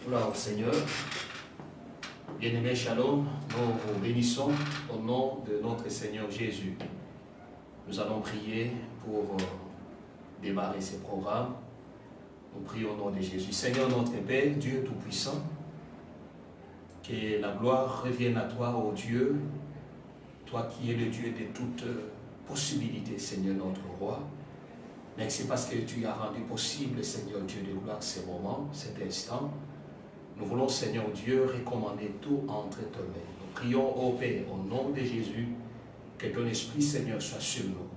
Gloire au Seigneur. Bien-aimés, shalom, nous vous bénissons au nom de notre Seigneur Jésus. Nous allons prier pour démarrer ce programme. Nous prions au nom de Jésus. Seigneur notre Père, Dieu Tout-Puissant, que la gloire revienne à toi, ô Dieu, toi qui es le Dieu de toute possibilité, Seigneur notre Roi. Merci parce que tu as rendu possible, Seigneur Dieu de gloire, ce moment, cet instant. Nous voulons, Seigneur Dieu, recommander tout entre tes mains. Nous prions, ô Père, au nom de Jésus, que ton Esprit, Seigneur, soit sur nous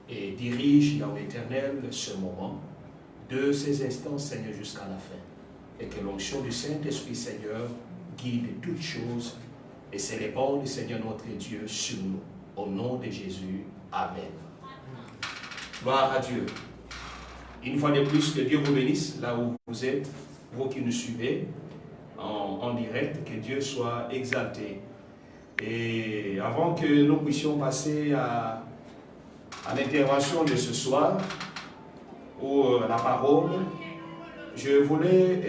et dirige, Yahweh éternel, ce moment, de ces instants, Seigneur, jusqu'à la fin. Et que l'onction du Saint-Esprit, Seigneur, guide toutes choses et se répande, Seigneur notre Dieu, sur nous. Au nom de Jésus, Amen. Gloire à Dieu. Une fois de plus, que Dieu vous bénisse là où vous êtes, vous qui nous suivez en direct, que Dieu soit exalté. Et avant que nous puissions passer à l'intervention de ce soir, ou la parole, je voulais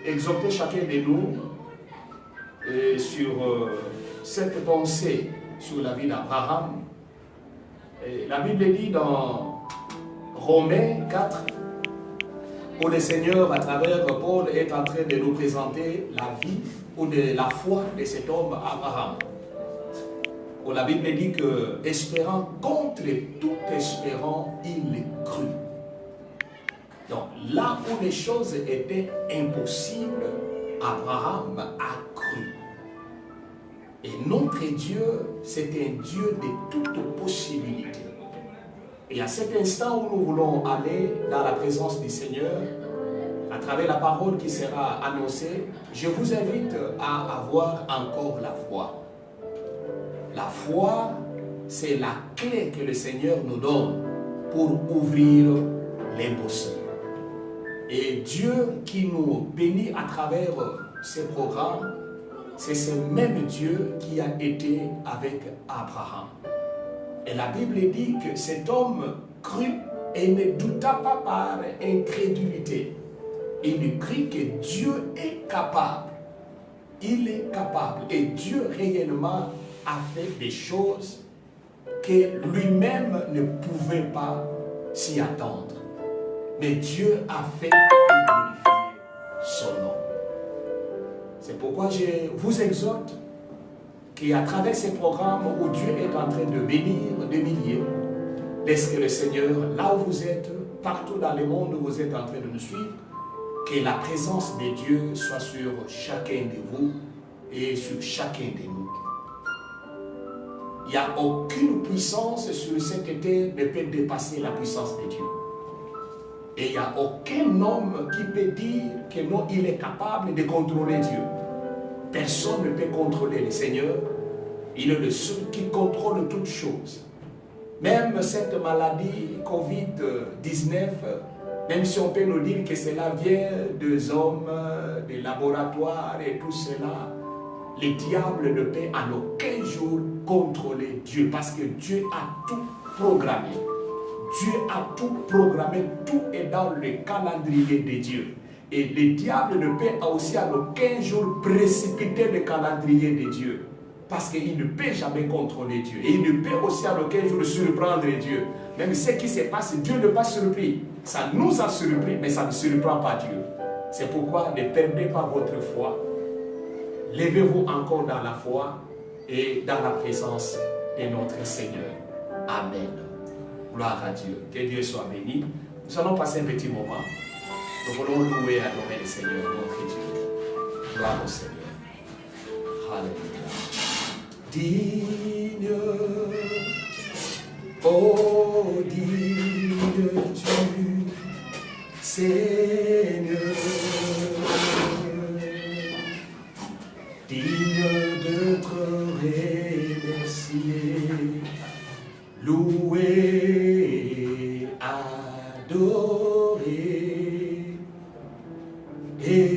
exhorter chacun de nous sur cette pensée sur la vie d'Abraham. La Bible dit dans Romains 4, où le Seigneur, à travers Paul, est en train de nous présenter la vie ou de la foi de cet homme Abraham. Où la Bible dit que, espérant contre tout espérant, il crut. Donc, là où les choses étaient impossibles, Abraham a cru. Et notre Dieu, c'est un Dieu de toute possibilité. Et à cet instant où nous voulons aller dans la présence du Seigneur, à travers la parole qui sera annoncée, je vous invite à avoir encore la foi. La foi, c'est la clé que le Seigneur nous donne pour ouvrir l'impossible. Et Dieu qui nous bénit à travers ces programmes, c'est ce même Dieu qui a été avec Abraham. Et la Bible dit que cet homme crut et ne douta pas par incrédulité. Il crut que Dieu est capable. Il est capable. Et Dieu réellement a fait des choses que lui-même ne pouvait pas s'y attendre. Mais Dieu a fait pour glorifier son nom. C'est pourquoi je vous exhorte qu'à travers ces programmes où Dieu est en train de bénir des milliers, laissez le Seigneur, là où vous êtes, partout dans le monde où vous êtes en train de nous suivre, que la présence de Dieu soit sur chacun de vous et sur chacun de nous. Il n'y a aucune puissance sur cette terre ne peut dépasser la puissance de Dieu. Et il n'y a aucun homme qui peut dire que non, il est capable de contrôler Dieu. Personne ne peut contrôler le Seigneur. Il est le seul qui contrôle toutes choses. Même cette maladie Covid-19, même si on peut nous dire que cela vient des hommes, des laboratoires et tout cela, le diable ne peut en aucun jour contrôler Dieu parce que Dieu a tout programmé. Dieu a tout programmé, tout est dans le calendrier de Dieu. Et le diable ne peut aussi en aucun jour précipiter le calendrier de Dieu. Parce qu'il ne peut jamais contrôler Dieu. Et il ne peut aussi en aucun jour surprendre Dieu. Même ce qui se passe, Dieu ne pas surpris. Ça nous a surpris, mais ça ne surprend pas Dieu. C'est pourquoi ne perdez pas votre foi. Levez-vous encore dans la foi et dans la présence de notre Seigneur. Amen. Gloire à Dieu. Que Dieu soit béni. Nous allons passer un petit moment. Nous voulons louer et adorer le Seigneur, notre Dieu. Gloire au Seigneur. Alléluia. Digne, oh digne tu, Seigneur, digne d'être remercié, loué, adoré, et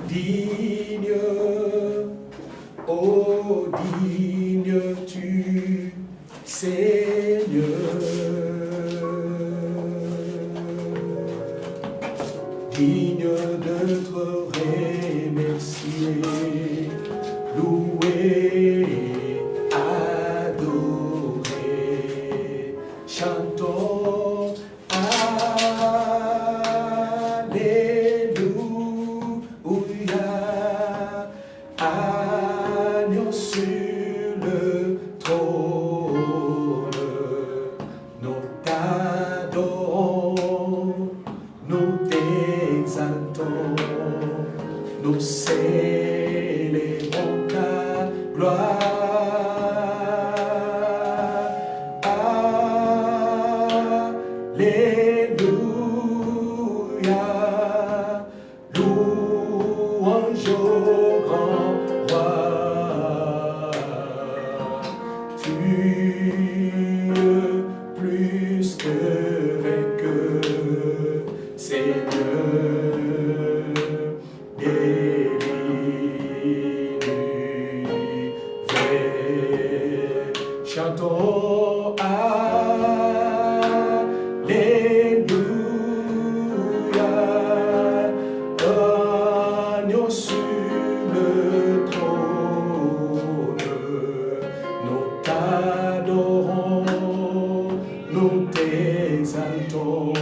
digne, oh digne tu, Seigneur. digne d'être remercié, loué, adoré, chantons Alléluia, agneau sur le trône, nous t'adorons, nous t'exaltons, nous célébrons ta gloire. Alléluia, louange au grand roi. Tu es plus que vainqueur, Seigneur de l'univers. Chantons Alléluia, agneau sur le trône, nous t'adorons, nous t'exaltons,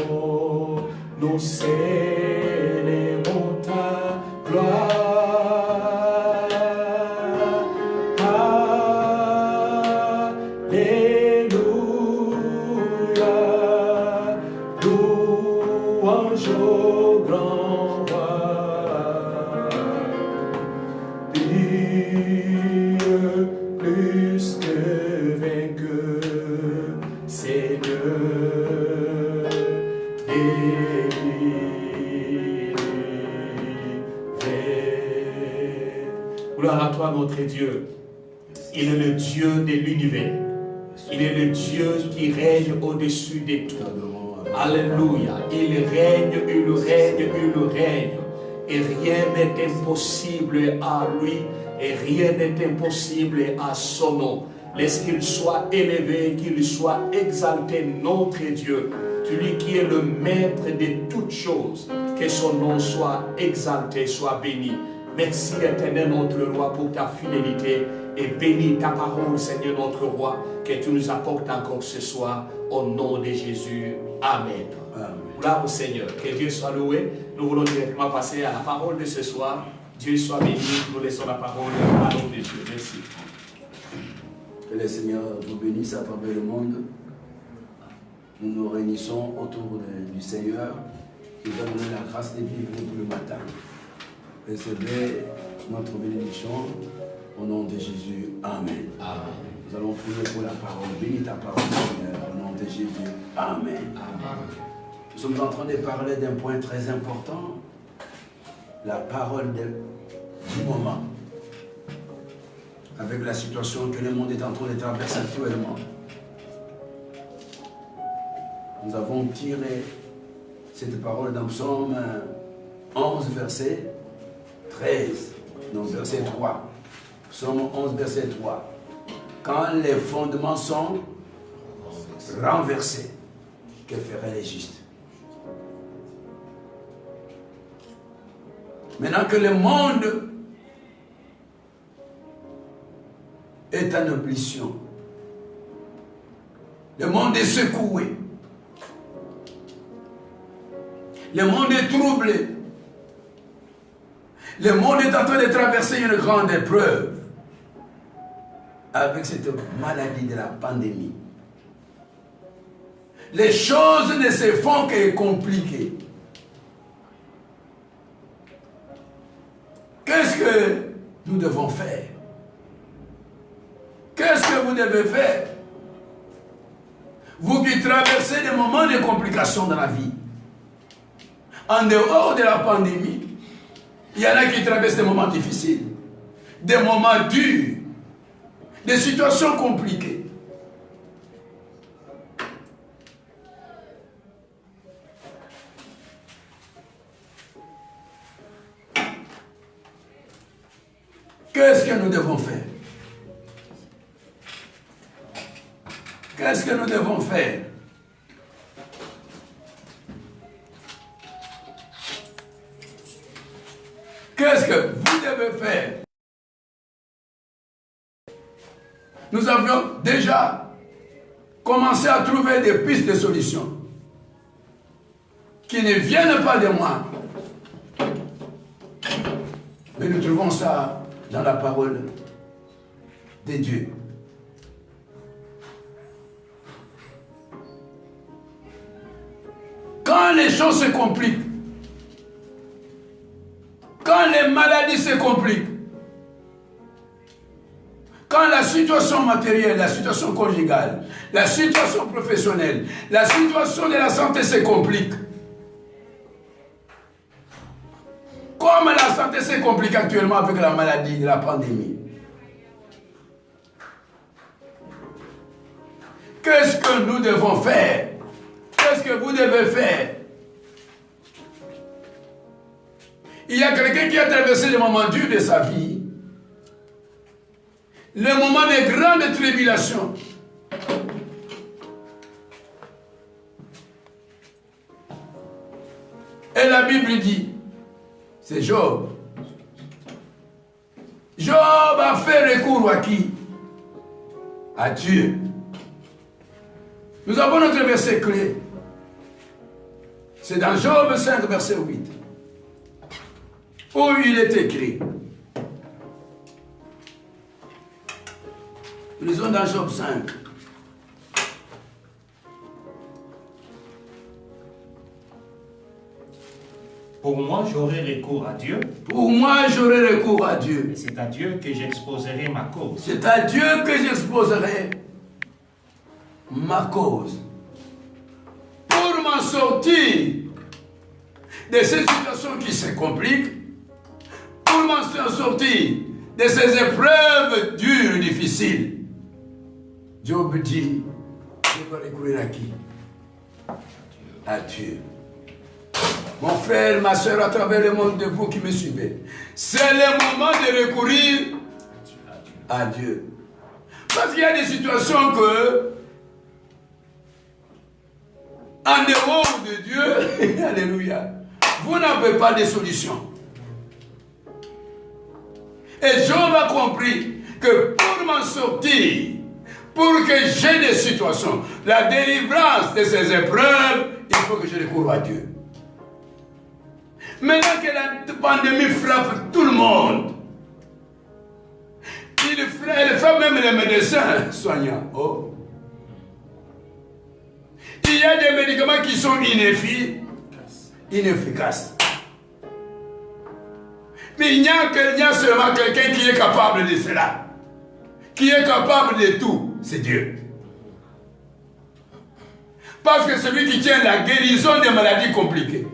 nous célébrons ta gloire. Alléluia, louange au grand roi. Dieu plus que vainqueur, Seigneur de l'univers. Gloire à toi, notre Dieu. Il est le Dieu de l'univers. Il est le Dieu qui règne au-dessus de tout. Alléluia. Il règne, il règne, il règne. Et rien n'est impossible à lui. Et rien n'est impossible à son nom. Laisse qu'il soit élevé, qu'il soit exalté, notre Dieu. Celui qui est le maître de toutes choses. Que son nom soit exalté, soit béni. Merci éternel notre roi pour ta fidélité. Et bénis ta parole, Seigneur notre roi, que tu nous apportes encore ce soir, au nom de Jésus. Amen. Gloire au Seigneur. Que Dieu soit loué. Nous voulons directement passer à la parole de ce soir. Dieu soit béni. Nous laissons la parole à l'homme de Dieu. Merci. Que le Seigneur vous bénisse à travers le monde. Nous nous réunissons autour du Seigneur qui va donner la grâce de vivre tout le matin. Recevez notre bénédiction au nom de Jésus. Amen. Amen. Nous allons prier pour la parole. Bénis ta parole, Seigneur, au nom de Jésus. Amen. Amen. Nous sommes en train de parler d'un point très important. La parole du moment. Avec la situation que le monde est en train de traverser actuellement. Nous avons tiré cette parole dans Psaume 11, verset 13. Non, verset 3. Psaume 11, verset 3. Quand les fondements sont renversés, que feraient les justes? Maintenant que le monde est en ébullition, le monde est secoué, le monde est troublé, le monde est en train de traverser une grande épreuve avec cette maladie de la pandémie. Les choses ne se font que compliquées. Qu'est-ce que nous devons faire? Qu'est-ce que vous devez faire? Vous qui traversez des moments de complications dans la vie. En dehors de la pandémie, il y en a qui traversent des moments difficiles, des moments durs, des situations compliquées. Qu'est-ce que nous devons faire? Qu'est-ce que nous devons faire? Qu'est-ce que vous devez faire? Nous avions déjà commencé à trouver des pistes de solutions qui ne viennent pas de moi. Mais nous trouvons ça dans la parole de Dieu. Quand les choses se compliquent, quand les maladies se compliquent, quand la situation matérielle, la situation conjugale, la situation professionnelle, la situation de la santé se complique, comme la santé se complique actuellement avec la maladie, la pandémie, qu'est-ce que nous devons faire? Qu'est-ce que vous devez faire? Il y a quelqu'un qui a traversé le moment dur de sa vie, le moment de grande tribulation. Et la Bible dit, c'est Job. Job a fait recours à qui? À Dieu. Nous avons notre verset clé. C'est dans Job 5, verset 8. Où il est écrit. Nous lisons dans Job 5. Pour moi, j'aurai recours à Dieu. Pour moi, j'aurai recours à Dieu. Et c'est à Dieu que j'exposerai ma cause. C'est à Dieu que j'exposerai ma cause. Pour m'en sortir de ces situations qui se compliquent, pour m'en sortir de ces épreuves dures, difficiles, Job dit, je dois recourir à qui? À Dieu. Mon frère, ma soeur, à travers le monde de vous qui me suivez, c'est le moment de recourir à Dieu. Parce qu'il y a des situations que, en dehors de Dieu, alléluia, vous n'avez pas de solution. Et Job a compris que pour m'en sortir, pour que j'ai des situations, la délivrance de ces épreuves, il faut que je recours à Dieu. Maintenant que la pandémie frappe tout le monde, elle frappe même les médecins soignants. Oh. Il y a des médicaments qui sont inefficaces. Mais il y a seulement quelqu'un qui est capable de cela. Qui est capable de tout, c'est Dieu. Parce que celui qui tient la guérison des maladies compliquées,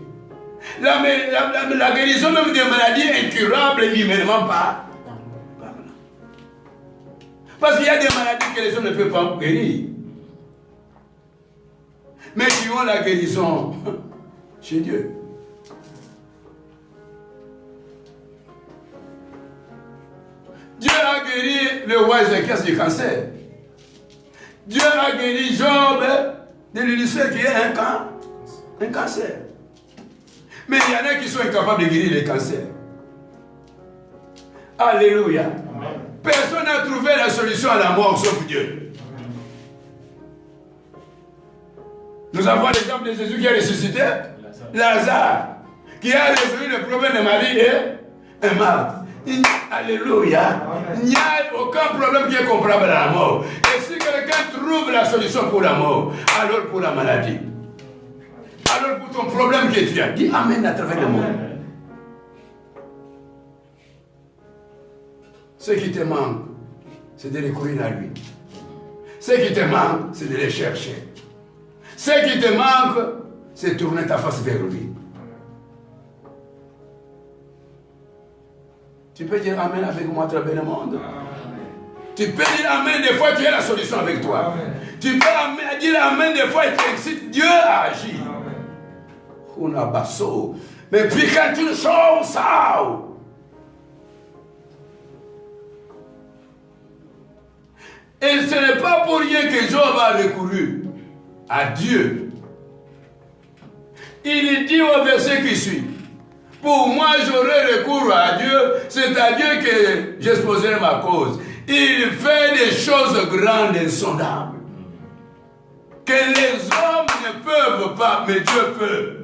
la guérison même des maladies incurables, humainement parlant. Parce qu'il y a des maladies que les hommes ne peuvent pas guérir. Mais qui ont la guérison chez Dieu. Dieu a guéri le roi Ézéchias du cancer. Dieu a guéri Job de l'ulcère qui est un cancer. Mais il y en a qui sont incapables de guérir les cancers. Alléluia. Amen. Personne n'a trouvé la solution à la mort sauf Dieu. Nous avons l'exemple de Jésus qui a ressuscité Lazare, qui a résolu le problème de Marie et Marthe. Alléluia. Il n'y a aucun problème qui est comparable à la mort. Et si quelqu'un trouve la solution pour la mort, alors pour la maladie, alors pour ton problème que tu as, dis Amen à travers le monde. Ce qui te manque, c'est de recourir à lui. Ce qui te manque, c'est de le chercher. Ce qui te manque, c'est tourner ta face vers lui. Tu peux dire Amen avec moi à travers le monde. Amen. Tu peux dire Amen des fois, tu as la solution avec toi. Amen. Tu peux dire Amen des fois, et tu excites Dieu à agir. On a basso. Mais puis quand tu sors ça. Et ce n'est pas pour rien que Job a recouru à Dieu. Il dit au verset qui suit, Pour moi, j'aurai recours à Dieu, c'est à Dieu que j'exposerai ma cause. Il fait des choses grandes et insondables que les hommes ne peuvent pas, mais Dieu peut.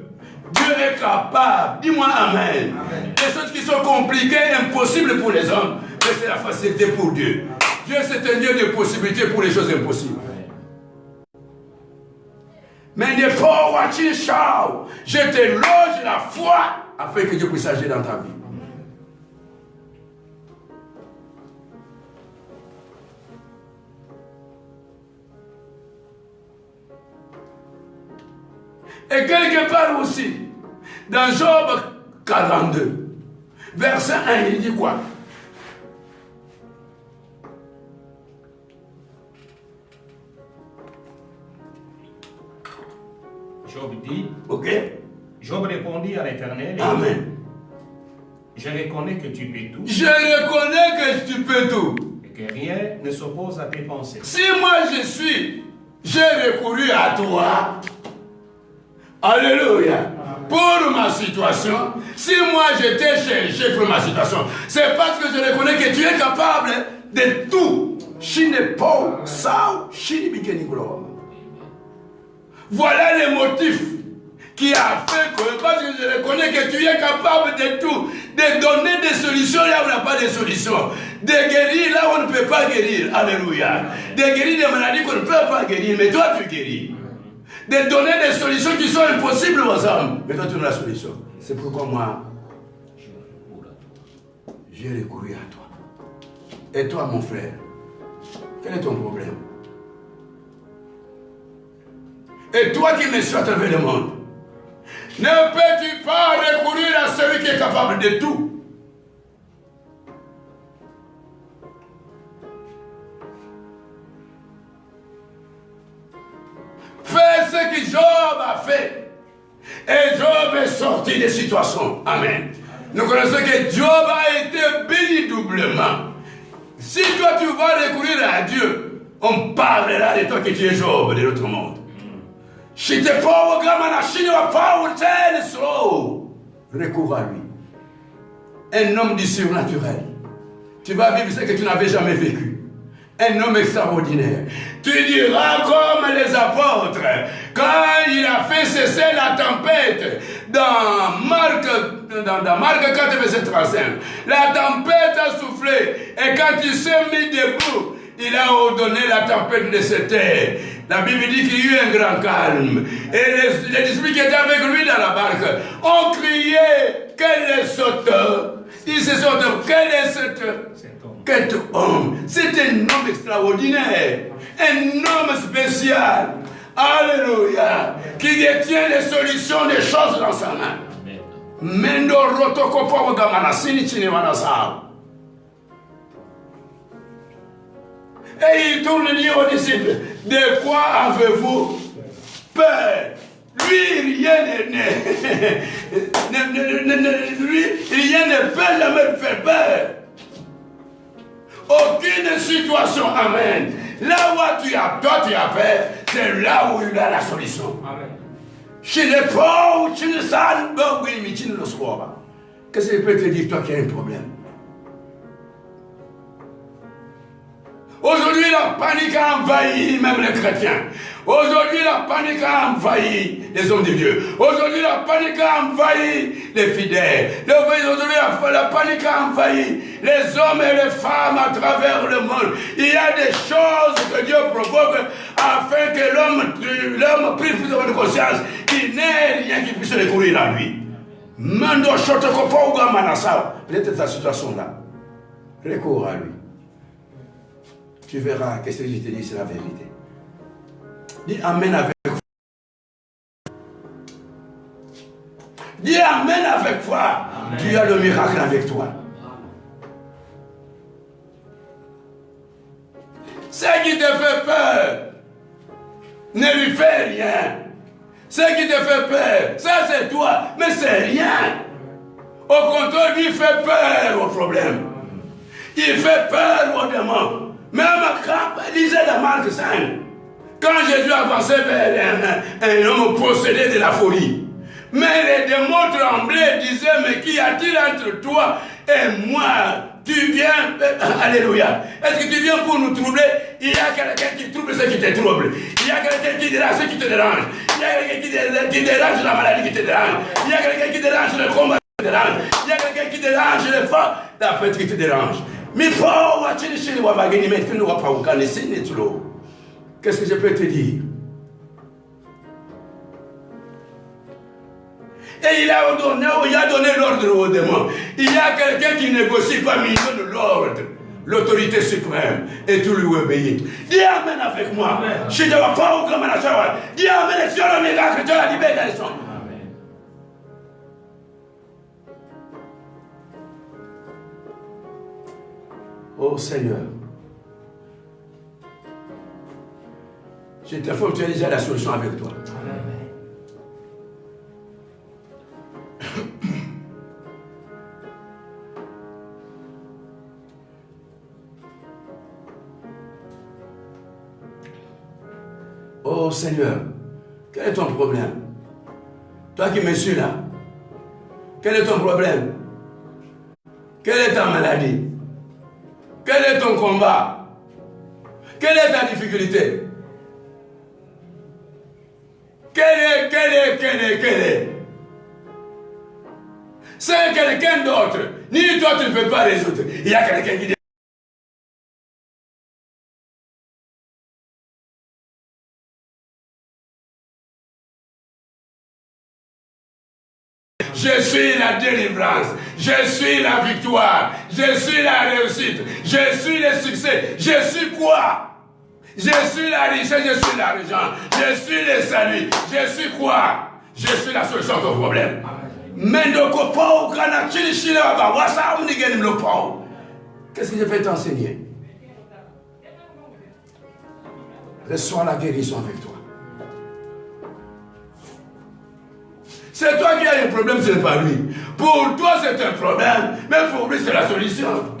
Dieu est capable. Dis-moi Amen. Amen. Les choses qui sont compliquées, impossibles pour les hommes, mais c'est la facilité pour Dieu. Dieu, c'est un Dieu de possibilités pour les choses impossibles. Mais ne pas watching shout. Je te loge la foi afin que Dieu puisse agir dans ta vie. Et quelque part aussi, dans Job 42, verset 1, il dit quoi? Job dit, ok. Job répondit à l'Éternel. Amen. Je reconnais que tu peux tout. Je reconnais que tu peux tout. Et que rien ne s'oppose à tes pensées. Si moi j'ai recouru à toi. Alléluia. Pour ma situation, si moi j'étais cherché pour ma situation, c'est parce que je reconnais que tu es capable de tout. Voilà les motifs qui a fait que, parce que je reconnais que tu es capable de tout, de donner des solutions là où on n'a pas de solutions, de guérir là où on ne peut pas guérir. Alléluia. De guérir des maladies qu'on ne peut pas guérir, mais toi tu guéris. De donner des solutions qui sont impossibles aux hommes. Mais toi, tu as la solution. C'est pourquoi moi, j'ai recouru à toi. Et toi, mon frère, quel est ton problème? Et toi qui me suis à travers le monde, ne peux-tu pas recourir à celui qui est capable de tout? Fais ce que Job a fait. Et Job est sorti des situations. Amen. Nous connaissons que Job a été béni doublement. Si toi tu vas recourir à Dieu, on parlera de toi que tu es Job de l'autre monde. Recours à lui. Un homme du surnaturel. Tu vas vivre ce que tu n'avais jamais vécu. Un homme extraordinaire. Tu diras comme les apôtres, quand il a fait cesser la tempête, dans Marc 4, verset 35, la tempête a soufflé, et quand il s'est mis debout, il a ordonné la tempête de se taire. La Bible dit qu'il y a eu un grand calme. Et les disciples qui étaient avec lui dans la barque ont crié, quel est cet homme? Ils se sont dit, quel est cet homme? C'est un homme extraordinaire, un homme spécial. Alléluia. Qui détient les solutions des choses dans sa main. Mendo rotokopo gamanasini chiniwanasao. Et il tourne dit aux disciples, de quoi avez-vous peur? Lui, rien ne peut jamais faire peur. Aucune situation, amen. Là où tu as peur, c'est là où il a la solution. Amen. Chez les pauvres, tu ne sais pas où il le soir. Qu'est-ce que je peux te dire, toi qui as un problème? Aujourd'hui, la panique a envahi même les chrétiens. Aujourd'hui, la panique a envahi les hommes de Dieu. Aujourd'hui, la panique a envahi les fidèles. Aujourd'hui, la panique a envahi les hommes et les femmes à travers le monde. Il y a des choses que Dieu provoque afin que l'homme prie plus de conscience qu'il n'ait rien qui puisse recourir à lui. Peut-être ta situation là. Recours à lui. Tu verras que ce que je te dis, c'est la vérité. Dis Amen avec foi. Dis Amen avec foi. Amen. Tu as le miracle avec toi. Ce qui te fait peur, ne lui fais rien. Ce qui te fait peur, ça c'est toi, mais c'est rien. Au contraire, lui fait peur au problème. Il fait peur au démon. Même quand, lisez la Marc 5, quand Jésus avançait vers un homme possédé de la folie, Mais les démons tremblaient, disaient, mais qu'y a-t-il entre toi et moi? Tu viens, alléluia. Est-ce que tu viens pour nous troubler? Il y a quelqu'un qui trouble ce qui te trouble. Il y a quelqu'un qui dérange ce qui te dérange. Il y a quelqu'un qui dérange la maladie qui te dérange. Il y a quelqu'un qui dérange le combat qui te dérange. Il y a quelqu'un qui dérange le fort, la fête qui te dérange. Mais pour qu'est-ce que je peux te dire? Et il a donné l'ordre aux démons. Il y a quelqu'un qui négocie comme il donne l'ordre, l'autorité suprême, et tout lui obéit. Dis Amen avec moi. Je ne vois pas où comme la chawa. Dis Amen et sur le miracle, tu as la libération. Oh Seigneur, je t'informe, tu as déjà la solution avec toi. Oh Seigneur, quel est ton problème? Toi qui me suis là, quel est ton problème? Quelle est ta maladie? Quel est ton combat? Quelle est ta difficulté? Quelle est? C'est quelqu'un d'autre. Ni toi tu ne peux pas résoudre. Il y a quelqu'un qui dit. Je suis la délivrance, je suis la victoire, je suis la réussite, je suis le succès, je suis quoi? Je suis la richesse, je suis l'argent, je suis le salut, je suis quoi? Je suis la solution à ton problème. Qu'est-ce que je vais t'enseigner? Reçois la guérison avec toi. C'est toi qui as un problème, ce n'est pas lui. Pour toi, c'est un problème, mais pour lui, c'est la solution.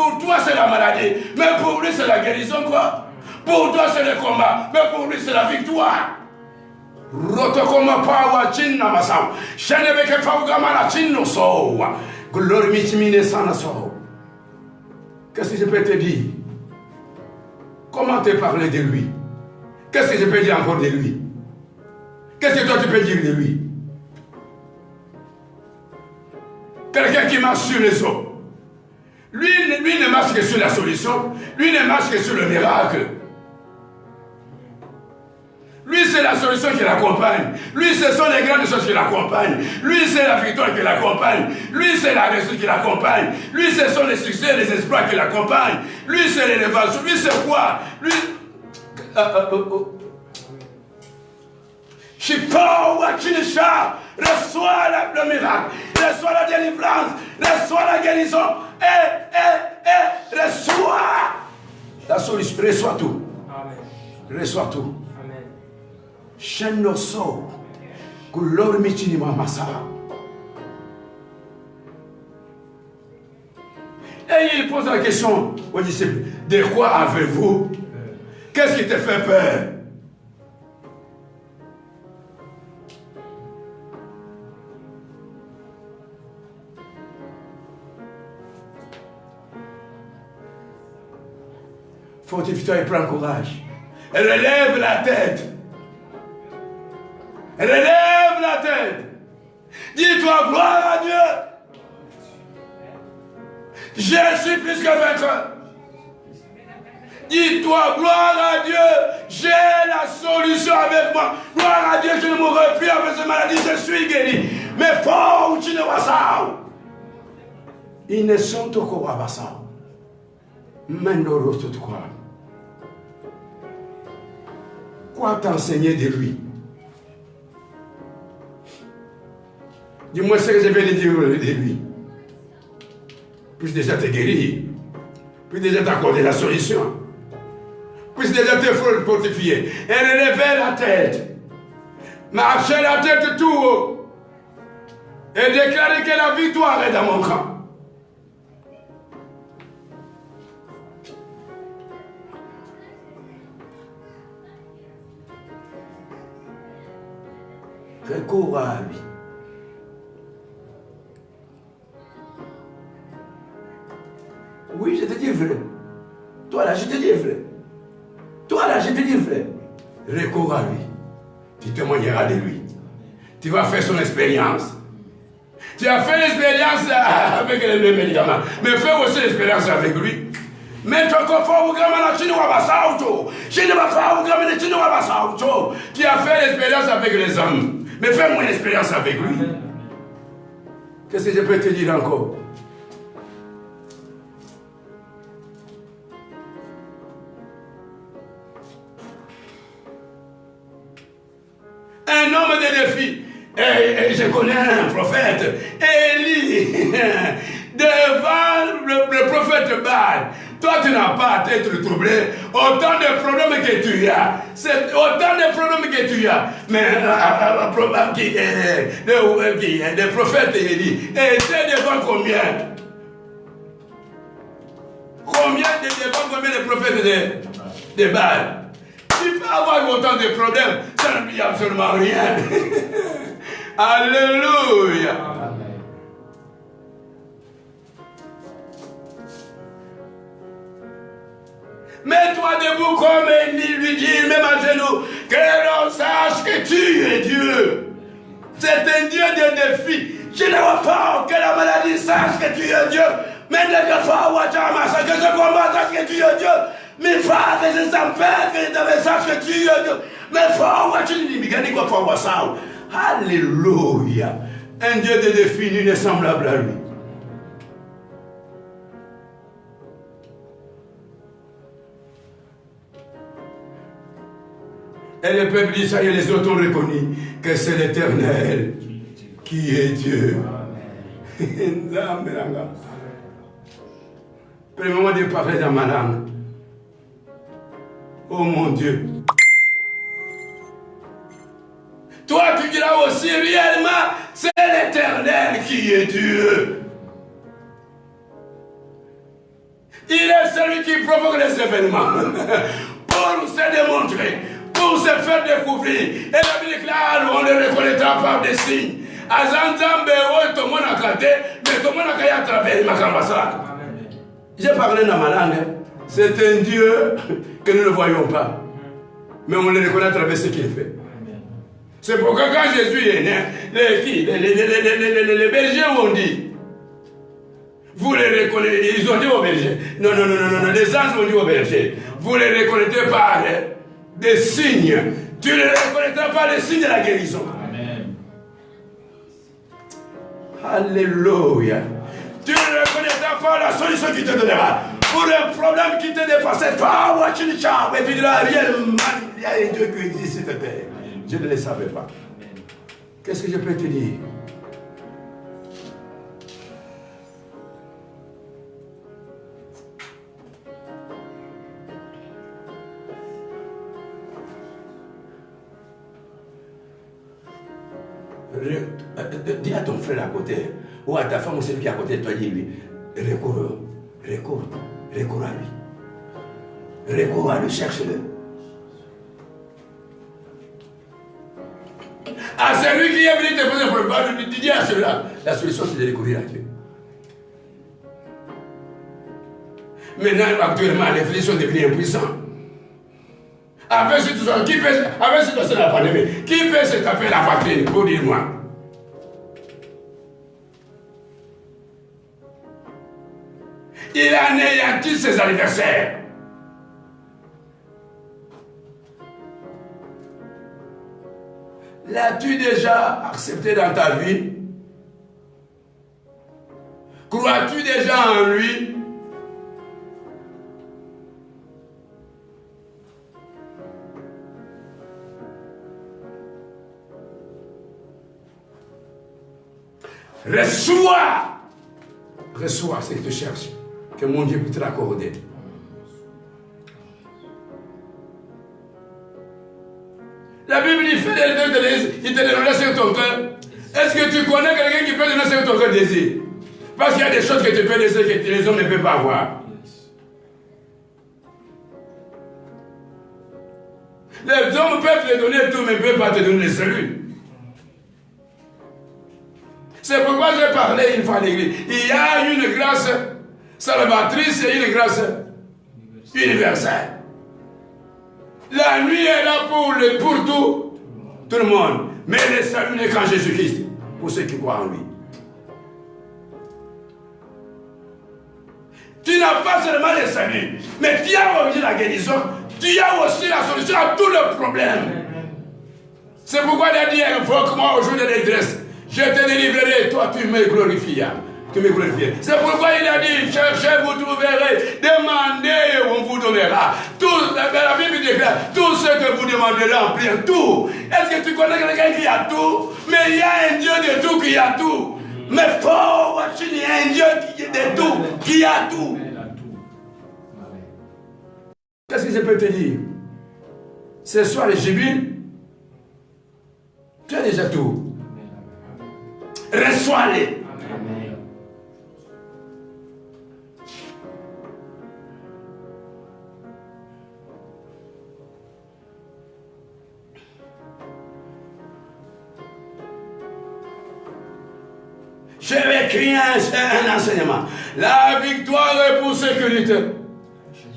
Pour toi, c'est la maladie, mais pour lui, c'est la guérison, quoi. Pour toi, c'est le combat, mais pour lui, c'est la victoire. Qu'est-ce que je peux te dire? Comment te parler de lui? Qu'est-ce que je peux dire encore de lui? Qu'est-ce que toi tu peux dire de lui? Quelqu'un qui marche sur les eaux. Lui ne marche que sur la solution. Lui ne marche que sur le miracle. Lui, c'est la solution qui l'accompagne. Lui, ce sont les grandes choses qui l'accompagnent. Lui, c'est la victoire qui l'accompagne. Lui, c'est la réussite qui l'accompagne. Lui, ce sont les succès, les espoirs qui l'accompagnent. Lui, c'est l'élévation. Lui, c'est quoi? Lui... Reçois le miracle. Reçois la délivrance. Reçois la guérison. Reçois la solution. Reçois tout. Reçois tout. Et il pose la question aux disciples: de quoi avez-vous? Qu'est-ce qui te fait peur? Fortifie-toi et prends courage. Et relève la tête. Relève la tête. Dis-toi gloire à Dieu. Je suis plus que vainqueur. Dis-toi gloire à Dieu. J'ai la solution avec moi. Gloire à Dieu, je ne mourrai plus avec cette maladie. Je suis guéri. Mais fort tu ne vois ça. Ils ne sont au quoi ça. Mendoro tout quoi. Quoi t'enseigner de lui? Dis-moi ce que je vais te dire de lui. Puis déjà te guérir. Puis déjà t'accorder la solution. Puis déjà te fortifier. Et relever la tête. Marcher la tête tout haut. Et déclarer que la victoire est dans mon camp. Rekorabi. Oui, je te dis vrai. Toi là, je te dis vrai. Toi là, je te dis vrai. Rekorabi. Tu témoigneras de lui. Tu vas faire son expérience. Tu as fait l'expérience avec les médicaments. Mais fais aussi l'expérience avec lui. Mais tu as fait l'expérience avec les hommes. Mais fais-moi une expérience avec lui. Qu'est-ce que je peux te dire encore? Un homme de défi. Et je connais un prophète, Élie, devant le prophète Baal. Toi, tu n'as pas à t'être troublé. Autant de problèmes que tu as. C'est autant de problèmes que tu as. Mais le prophète Élie était devant combien? Combien de prophètes de Baal? Tu peux avoir autant de problèmes, ça ne dit absolument rien. Alléluia. Amen. Mets-toi debout comme Élie lui dit, même à genoux, que l'on sache que tu es Dieu. C'est un Dieu de défi. Je ne vois pas que la maladie sache que tu es Dieu. Mais dès que ce combat sache que tu es Dieu. Mais frère, que je s'empêche que je sache que tu es Dieu. Mais frère, tu dis, mais quoi pour ça? Alléluia. Un Dieu de défi, nul n'est semblable à lui. Et le peuple d'Israël, les autres ont reconnu que c'est l'Éternel qui est Dieu. Permets-moi de parler dans ma langue. Oh mon Dieu. Toi, tu diras aussi réellement, c'est l'Éternel qui est Dieu. Il est celui qui provoque les événements pour se démontrer, pour se faire découvrir. Et la Bible déclare, on le reconnaîtra par des signes. J'ai parlé dans ma langue. C'est un Dieu que nous ne voyons pas. Mais on le reconnaît à travers ce qu'il fait. C'est pourquoi quand Jésus est né, les bergers ont dit, vous les reconnaissez, ils ont dit aux bergers, non, les anges ont dit aux bergers, vous les reconnaissez par des signes, tu ne les reconnaîtras pas les signes de la guérison. Amen. Alléluia. Tu ne reconnaîtras pas la solution qui te donnera. Pour un problème qui te dépasse, pas moi tu ne charbes, et tu diras, réellement, il y a un Dieu qui existe sur cette terre. Je ne le savais pas. Qu'est-ce que je peux te dire? Dis à ton frère à côté, ou à ta femme ou celui qui est à côté de toi, dis-lui, recours à lui. Recours à lui, cherche-le. À celui qui est venu te poser un problème, dis à celui-là, la solution c'est de découvrir à Dieu. Maintenant, actuellement, les flics sont devenus impuissants. Avec cette situation de la pandémie, qui peut se taper la poitrine pour dire moi? Il anéantit ses adversaires. L'as-tu déjà accepté dans ta vie? Crois-tu déjà en lui? Reçois ce que tu cherches, que mon Dieu peut te l'accorder. La Bible dit, fais des désir, il te donnera sur ton cœur. Est-ce que tu connais quelqu'un qui peut donner sur ton cœur désir? Parce qu'il y a des choses que tu peux désirer que les hommes ne peuvent pas avoir. Les hommes peuvent te donner tout, mais ne peuvent pas te donner le salut. C'est pourquoi j'ai parlé une fois à l'église. Il y a une grâce salvatrice et une grâce universelle. La nuit est là pour tout le monde. Mais le salut n'est qu'en Jésus-Christ, pour ceux qui croient en lui. Tu n'as pas seulement le salut, mais tu as aussi la guérison, tu as aussi la solution à tous les problèmes. C'est pourquoi il a dit, invoque-moi au jour de détresse, je te délivrerai, toi tu me glorifieras. C'est pourquoi il a dit, cherchez, vous trouverez, demandez et on vous donnera. Tout, la Bible déclare, tout ce que vous demanderez en prière, tout. Est-ce que tu connais quelqu'un qui a tout? Mais il y a un Dieu de tout qui a tout. Mais fort, il y a un Dieu de tout qui a tout. Qu'est-ce que je peux te dire? Ce soir, les jubiles, tu as déjà tout. Reçois-les. Je vais écrire un enseignement. La victoire est pour ceux qui luttent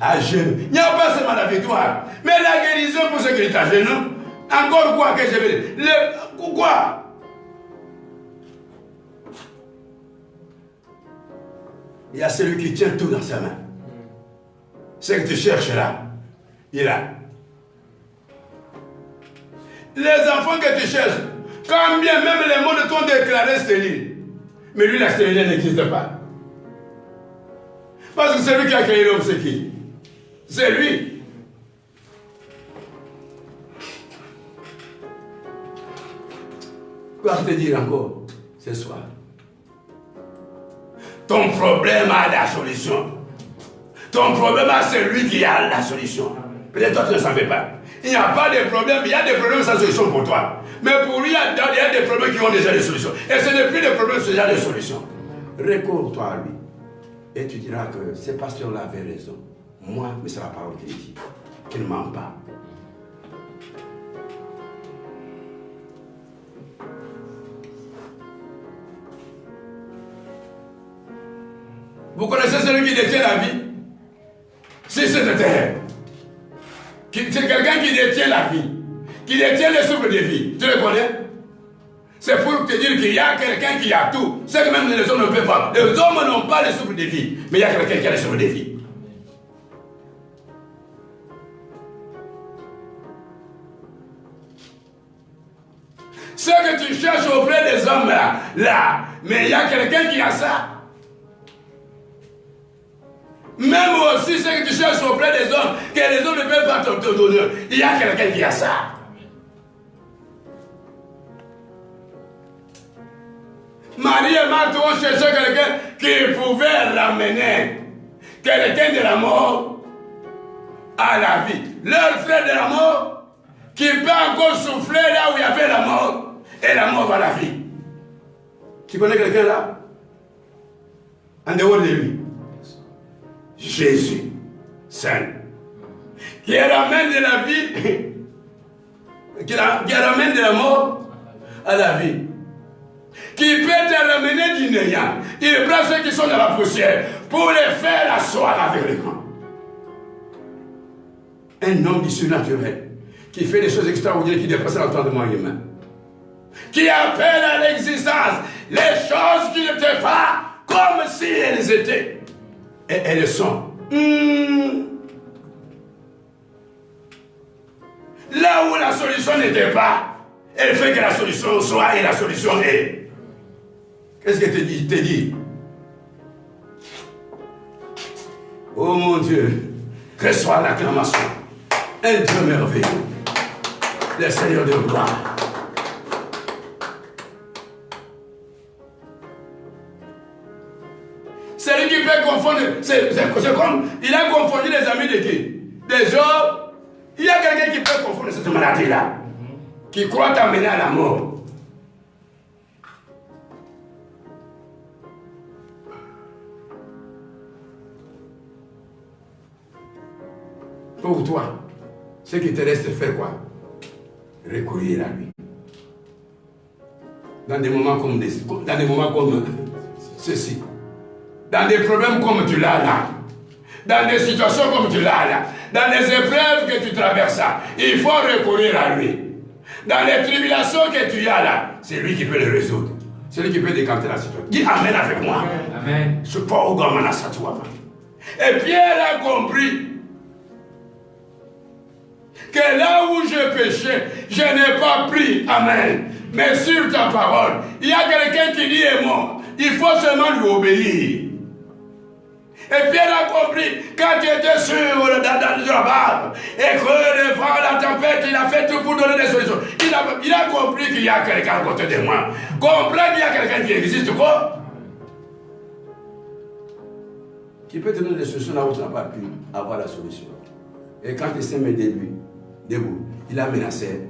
à genoux. Il n'y a pas seulement la victoire, mais la guérison pour ceux qui luttent à genoux. Encore quoi que je vais dire? Quoi? Il y a celui qui tient tout dans sa main. Ce que tu cherches là, il a. Les enfants que tu cherches, quand bien même les mots de t'ont déclaré stérile. Mais lui, la stérilité n'existe pas. Parce que c'est lui qui a créé l'homme, c'est qui? C'est lui. Quoi te dire encore ce soir? Ton problème a la solution. Ton problème a celui qui a la solution. Peut-être toi tu ne savais pas. Il n'y a pas de problème, il y a des problèmes sans solution pour toi. Mais pour lui, il y a des problèmes qui ont déjà des solutions. Et ce n'est plus des problèmes, c'est déjà des solutions. Recours-toi à lui. Et tu diras que ces pasteurs-là avaient raison. Moi, mais c'est la parole qu'il dit. Qu'il ne ment pas. Vous connaissez celui qui détient la vie? Si c'est de terre. C'est quelqu'un qui détient la vie. Qui détient le souffle de vie. Tu le connais? C'est pour te dire qu'il y a quelqu'un qui a tout. C'est que même les hommes ne peuvent pas. Les hommes n'ont pas le souffle de vie. Mais il y a quelqu'un qui a le souffle de vie. Ce que tu cherches auprès des hommes là. Mais il y a quelqu'un qui a ça. Même aussi ce que tu cherches auprès des hommes, que les hommes ne peuvent pas te donner. Il y a quelqu'un qui a ça. Marie et Marthe ont cherché quelqu'un qui pouvait ramener quelqu'un de la mort à la vie. Leur frère de la mort qui peut encore souffler là où il y avait la mort et la mort à la vie. Tu connais quelqu'un là? En dehors de lui. Jésus, Saint, qui ramène de la vie, qui ramène de la mort à la vie, qui peut te ramener du néant. Il prend ceux qui sont dans la poussière pour les faire asseoir avec les grands. Un homme du surnaturel qui fait des choses extraordinaires qui dépassent l'entendement humain, qui appelle à l'existence les choses qui n'étaient pas comme si elles étaient. Et elles sont. Là où la solution n'était pas, elle fait que la solution soit et la solution est. Qu'est-ce que te dit? Oh mon Dieu, que soit l'acclamation. Un Dieu merveilleux. Le Seigneur de gloire. C'est lui qui peut confondre. C'est comme il a confondu les amis de qui? Des Job. Il y a quelqu'un qui peut confondre cette maladie-là. Qui croit t'amener à la mort. Pour toi, ce qui te reste, faire quoi? Recourir à lui. dans des moments comme ceci, dans des problèmes comme tu l'as là, dans des situations comme tu l'as là, dans les épreuves que tu traverses là, il faut recourir à lui. Dans les tribulations que tu as là, c'est lui qui peut les résoudre. C'est lui qui peut décanter la situation. Dis Amen avec moi. Amen. Je peux pas au gamin à ça, toi. Et Pierre a compris que là où je péchais, je n'ai pas pris, amen, mais sur ta parole. Il y a quelqu'un qui dit est mort. Il faut seulement lui obéir. Et Pierre a compris, quand tu étais sur la barque, et que le vent, la tempête, il a fait tout pour donner des solutions. Il a compris qu'il y a quelqu'un à côté de moi. Comprends qu'il y a quelqu'un qui existe, quoi? Qui peut te donner des solutions là où tu n'as pas pu avoir la solution. Et quand il s'est mis debout, il a menacé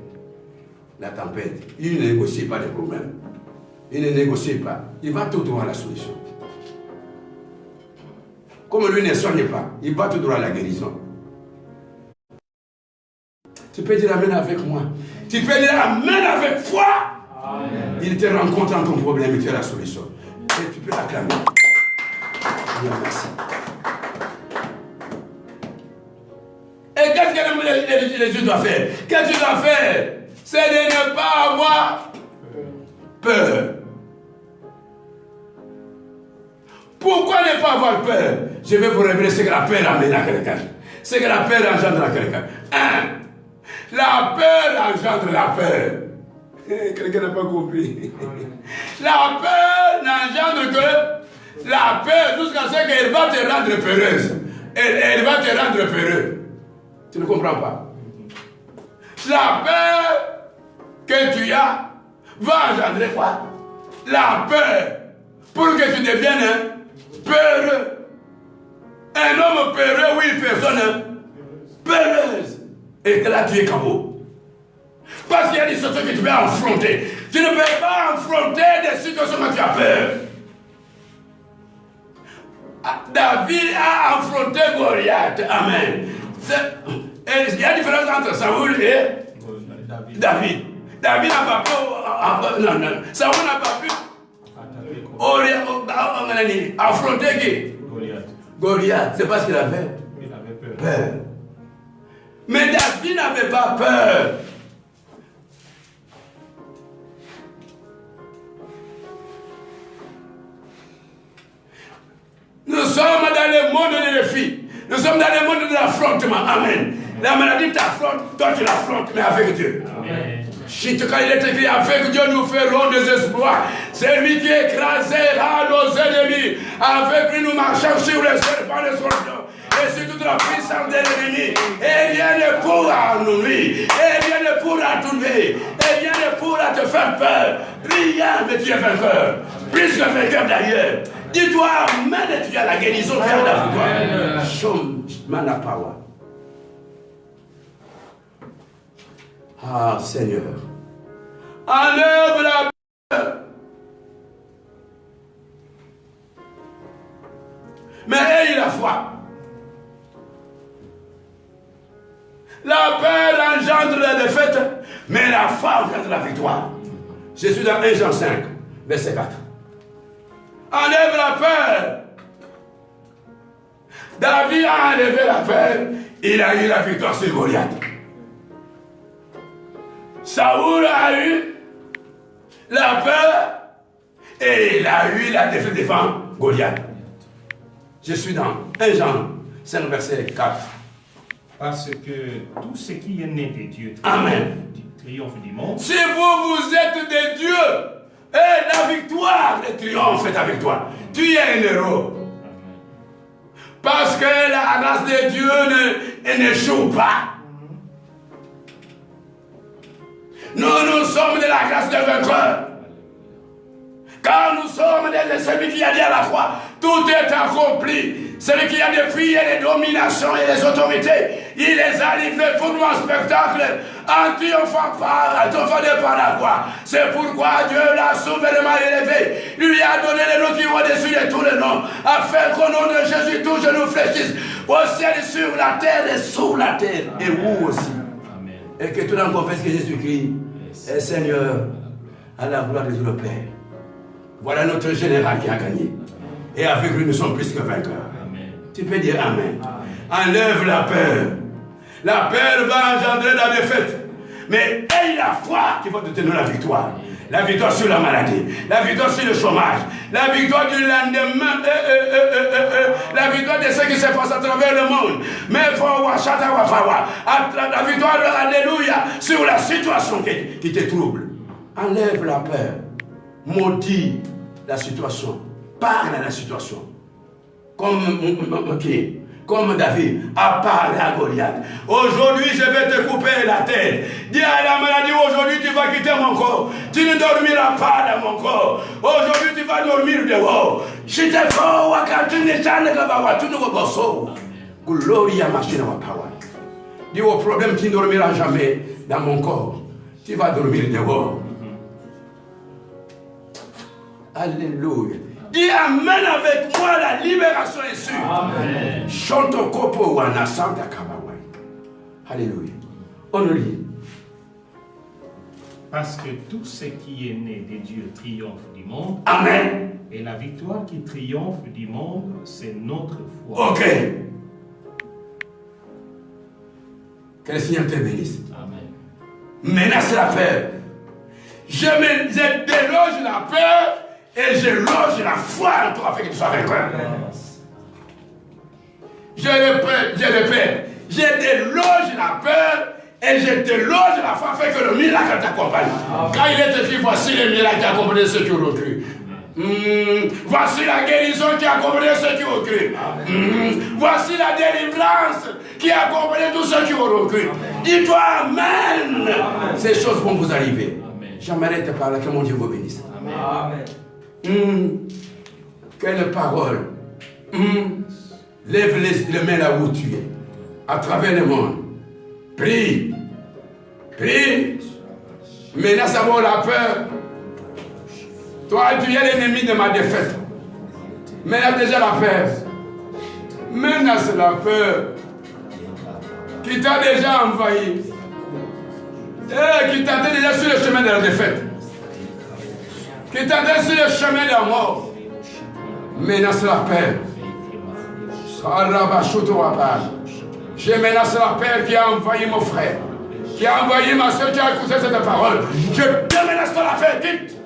la tempête. Il ne négocie pas les problèmes. Il ne négocie pas. Il va tout droit à la solution. Comme lui ne soigne pas, il va tout droit à la guérison. Tu peux dire amen avec moi. Tu peux dire amen avec foi. Amen. Il te rencontre dans ton problème et tu as la solution. Et tu peux l'acclamer. Merci. Et qu'est-ce que les yeux doivent faire? Qu'est-ce que tu dois faire? C'est de ne pas avoir peur. Pourquoi ne pas avoir peur? Je vais vous révéler ce que la peur amène à quelqu'un. Ce que la peur engendre à quelqu'un. 1. La peur engendre la peur. Quelqu'un n'a pas compris. La peur n'engendre que la peur jusqu'à ce qu'elle va te rendre peureuse. Elle va te rendre peureux. Tu ne comprends pas? La peur que tu as va engendrer quoi? La peur pour que tu deviennes peureux. Un homme peureux, oui, personne peureuse. Et que là, tu es KO. Parce qu'il y a des situations que tu peux affronter. Tu ne peux pas affronter des situations quand tu as peur. David a affronté Goliath. Amen. Il y a une différence entre Saoul et David. David n'a pas pu. Non. Saoul n'a pas pu. Affronter qui? Goliath. C'est parce qu'il avait peur. Mais David n'avait pas peur. Nous sommes dans le monde des défis. Nous sommes dans le monde de l'affrontement. Amen. La maladie t'affronte, toi tu l'affrontes, mais avec Dieu. Amen. Quand il est écrit, avec Dieu nous ferons des exploits. C'est lui qui écrasera nos ennemis. Avec lui nous marchons sur les serpents et les scorpions. Et sur toute la puissance de l'ennemi. Et rien ne pourra nous nuire. Et rien ne pourra t'enlever. Et rien ne pourra te faire peur. Rien, mais tu es vainqueur. Plus que vainqueur d'ailleurs. Dis-toi, amen, et tu as la guérison vers la victoire. Shom Manapawa. Ah, Seigneur. Enlève la peur. Mais ayez la foi. La peur engendre la défaite, mais la foi engendre la victoire. Je suis dans 1 Jean 5, verset 4. Enlève la peur. David a enlevé la peur. Il a eu la victoire sur Goliath. Saoul a eu la peur et il a eu la défaite devant Goliath. Je suis dans 1 Jean 5, verset 4. Parce que tout ce qui est né de Dieu triomphe du monde. Si vous êtes des dieux, et la victoire, le triomphe est avec toi. Tu es un héros. Parce que la grâce de Dieu n'échoue pas. Nous sommes de la grâce de vainqueur. Car nous sommes de celui qui a dit à la croix, tout est accompli. Celui qui a défié les dominations et les autorités, il les a livrés pour nous en spectacle, en triomphant par la croix. C'est pourquoi Dieu l'a souverainement élevé. Lui a donné les noms qui vont au-dessus de tous les noms, afin qu'au nom de Jésus, tout genou fléchisse, au ciel, sur la terre et sous la terre, et vous aussi. Amen. Et que tout le monde confesse que Jésus-Christ est Seigneur. à la gloire de Dieu le Père. Voilà notre général qui a gagné. Et avec lui, nous sommes plus que vainqueurs. Amen. Tu peux dire Amen. Enlève la peur. La peur va engendrer la défaite. Mais aie la foi qui va te donner la victoire. La victoire sur la maladie, la victoire sur le chômage, la victoire du lendemain, la victoire de ce qui se passe à travers le monde. Mais il faut la victoire, alléluia, sur la situation qui te trouble. Enlève la peur, maudit la situation, parle à la situation. Comme David a parlé à Goliath. Aujourd'hui, je vais te couper la tête. Dis à la maladie, aujourd'hui, tu vas quitter mon corps. Tu ne dormiras pas dans mon corps. Aujourd'hui, tu vas dormir dehors. Je te fais wakati nechane kaba watu no bosso. Gloria machina wa power. Dis au problème, tu ne dormiras jamais dans mon corps. Tu vas dormir dehors. Alléluia. Dis Amen avec moi, la libération est sûre. Amen. Chanto kopo wana santa kabawai. Alléluia. On nous lit. Parce que tout ce qui est né de Dieu triomphe du monde. Amen. Et la victoire qui triomphe du monde, c'est notre foi. Ok. Que le Seigneur te bénisse. Amen. Menace la peur. Je déloge la peur. Et je loge la foi en toi afin que tu sois vainqueur. Je répète, je déloge la peur et je déloge la foi afin que le miracle t'accompagne. Quand il est écrit, voici les miracles qui accompagnent ceux qui ont cru. Voici la guérison qui accompagne ceux qui ont cru. Voici la délivrance qui accompagne tous ceux qui ont cru. Dis-toi Amen. Ces choses vont vous arriver. J'aimerais te parler, que mon Dieu vous bénisse. Amen. Quelle parole. Lève les mains là où tu es. À travers le monde. Prie. Prie. Menace à moi la peur. Toi, tu es l'ennemi de ma défaite. Menace déjà la peur. Menace la peur. Qui t'a déjà envahi. Qui t'attend déjà sur le chemin de la défaite. Qui t'attend sur le chemin de la mort. Menace la peur. Je menace la peur qui a envahi mon frère. Qui a envahi ma soeur qui a écouté cette parole. Je te menace de la peur. Dites.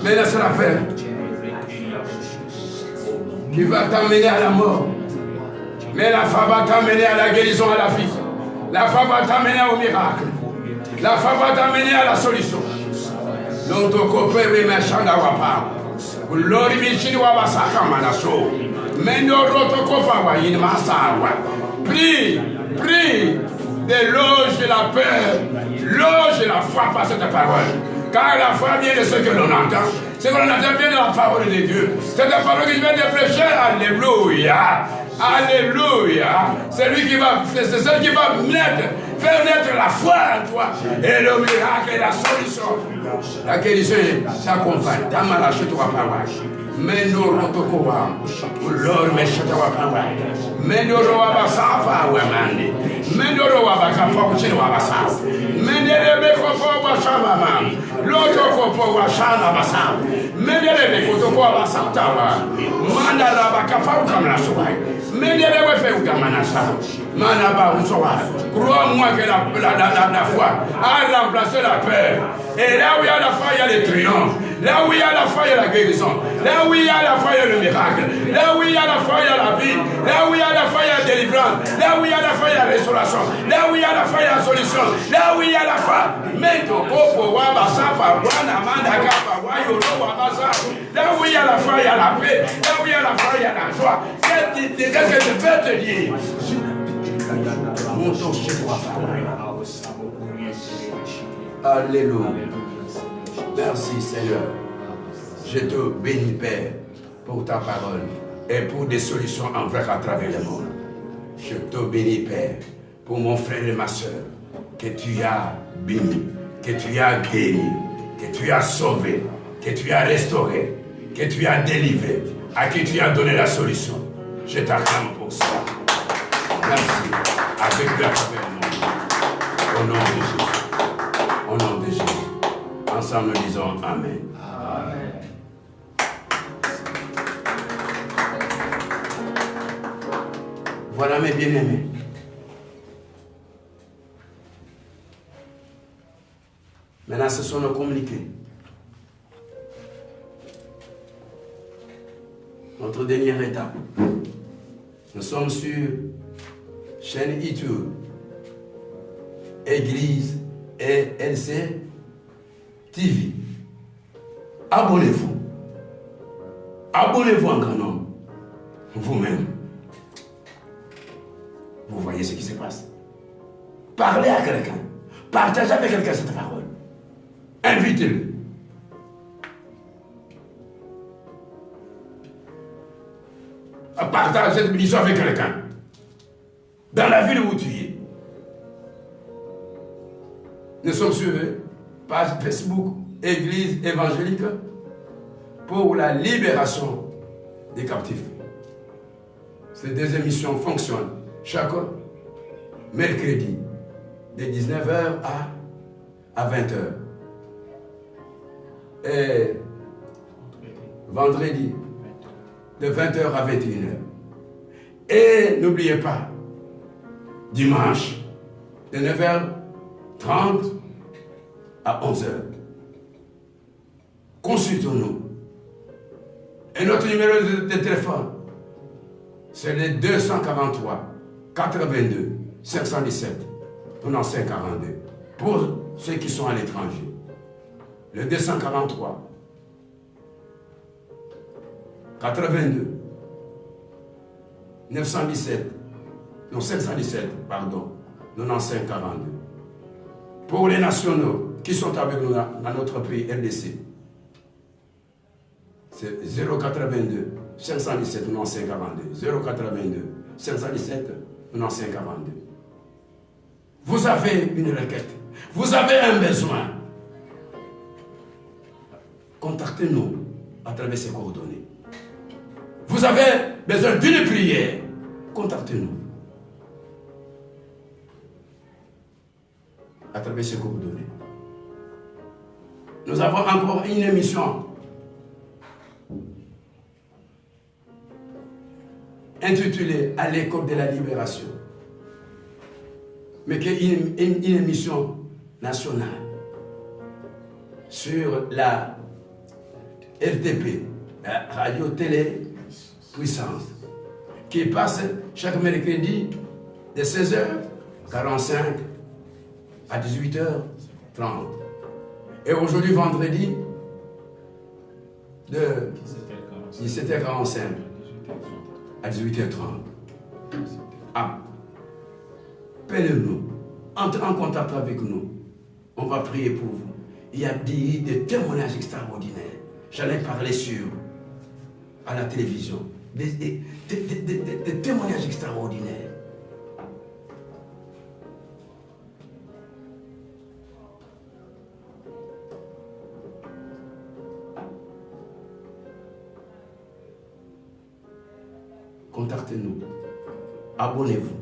Menace la peur qui va t'amener à la mort. Mais la foi va t'amener à la guérison, à la vie. La foi va t'amener au miracle. La foi va t'amener à la solution. Prie, prie, déloge la peur, loge la foi par cette parole. Car la foi vient de ce que l'on entend. Ce que l'on entend vient de la parole de Dieu. C'est la parole qui vient de prêcher. Alléluia. Alléluia. C'est lui qui va, c'est celle qui va faire naître la foi en toi. Et le miracle et la solution. La guérison s'accompagne. Damalache toi parole. Mendo rotokowa. Lord meshatawa parole. Mendo roba safa wamande. Mendo roba kafa kuchini wabasa. Mendelebe kopo wa shama. Loto kopo wa shana basa. Mendelebe kopo wa basatawa. Manda raba kafa ukamla sobai. Mendelebe fe ukamana sa. Mana ba usowa. Crois-moi que la foi a remplacé la peur. Et là où il y a la foi, il y a le triomphe. Là où il y a la foi, il y a la guérison. Là où il y a la foi, il y a le miracle. Là où il y a la foi, il y a la vie. Là où il y a la foi, il y a la délivrance. Là où il y a la foi, il y a la restauration. Là où il y a la foi, il y a la solution. Là où il y a la foi. Là où il y a la foi, il y a la paix. Là où il y a la foi, il y a la joie. Qu'est-ce que je peux te dire? Alléluia. Merci Seigneur. Je te bénis Père pour ta parole et pour des solutions envers à travers le monde. Je te bénis Père pour mon frère et ma soeur que tu as béni, que tu as guéri, que tu as sauvé, que tu as restauré, que tu as délivré. à qui tu as donné la solution. Je t'acclame pour ça. Merci. Avec la faveur, au nom de Jésus. Au nom de Jésus. Ensemble, nous disons Amen. Amen. Voilà mes bien-aimés. Maintenant, ce sont nos communiqués. Notre dernière étape. Nous sommes sur chaîne YouTube, Église et LC TV. Abonnez-vous. Abonnez-vous en grand nombre. Vous-même. Vous voyez ce qui se passe. Parlez à quelqu'un. Partagez avec quelqu'un cette parole. Invitez-le. Partagez cette bénédiction avec quelqu'un. Dans la ville où tu es. Nous sommes sur page Facebook Église évangélique pour la libération des captifs. Ces deux émissions fonctionnent chaque mercredi de 19h à 20h. Et vendredi de 20h à 21h. Et n'oubliez pas, dimanche de 9h30 à 11h. Consultons-nous. Et notre numéro de téléphone, c'est le 243 82 517 95 42 pour ceux qui sont à l'étranger. Le 243 82 917 non 517 pardon 95 42 pour les nationaux qui sont avec nous dans notre pays RDC. C'est 082 517 95 42 082 517 95 42. Vous avez une requête, vous avez un besoin, contactez-nous à travers ces coordonnées. Vous avez besoin d'une prière, contactez-nous à travers ces coordonnées. Nous avons encore une émission intitulée À l'école de la libération, mais qui est une émission nationale sur la RTP, la radio-télé puissance, qui passe chaque mercredi de 16h45 à 18h30. Et aujourd'hui, vendredi, de 17h45 à 18h30. Appelez-nous, entrez en contact avec nous. On va prier pour vous. Il y a des témoignages extraordinaires. J'en ai parlé à la télévision. Des témoignages extraordinaires. Contactez-nous. Abonnez-vous.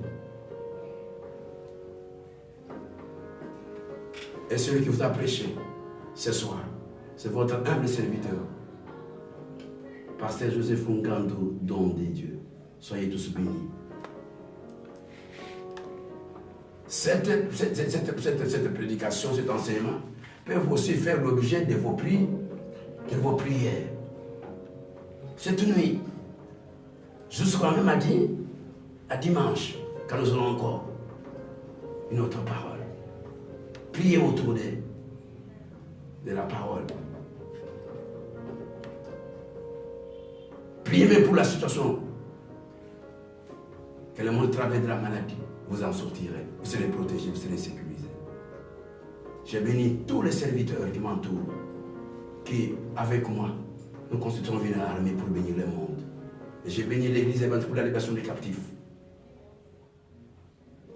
Et celui qui vous a prêché ce soir, c'est votre humble serviteur, Pasteur Joseph Ngando, don de Dieu. Soyez tous bénis. Cette prédication, cet enseignement peuvent aussi faire l'objet de vos prières. Cette nuit, jusqu'à même à dimanche, quand nous aurons encore une autre parole. Priez autour de la parole. Priez même pour la situation que le monde traverse de la maladie. Vous en sortirez. Vous serez protégés, vous serez sécurisés. J'ai béni tous les serviteurs qui m'entourent, qui, avec moi, nous constituons une armée pour bénir le monde. Et j'ai béni l'église évangélique pour la libération des captifs.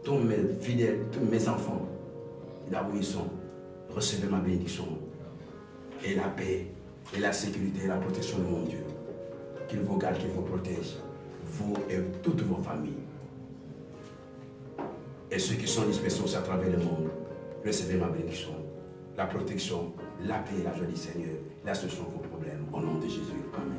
Tous mes fidèles, tous mes enfants, là où ils sont, recevez ma bénédiction. Et la paix, et la sécurité, et la protection de mon Dieu. qu'il vous garde, qu'il vous protège, vous et toutes vos familles. Et ceux qui sont dispersés aussi à travers le monde, recevez ma bénédiction, la protection, la paix et la joie du Seigneur. Là, ce sont vos problèmes. Au nom de Jésus. Amen.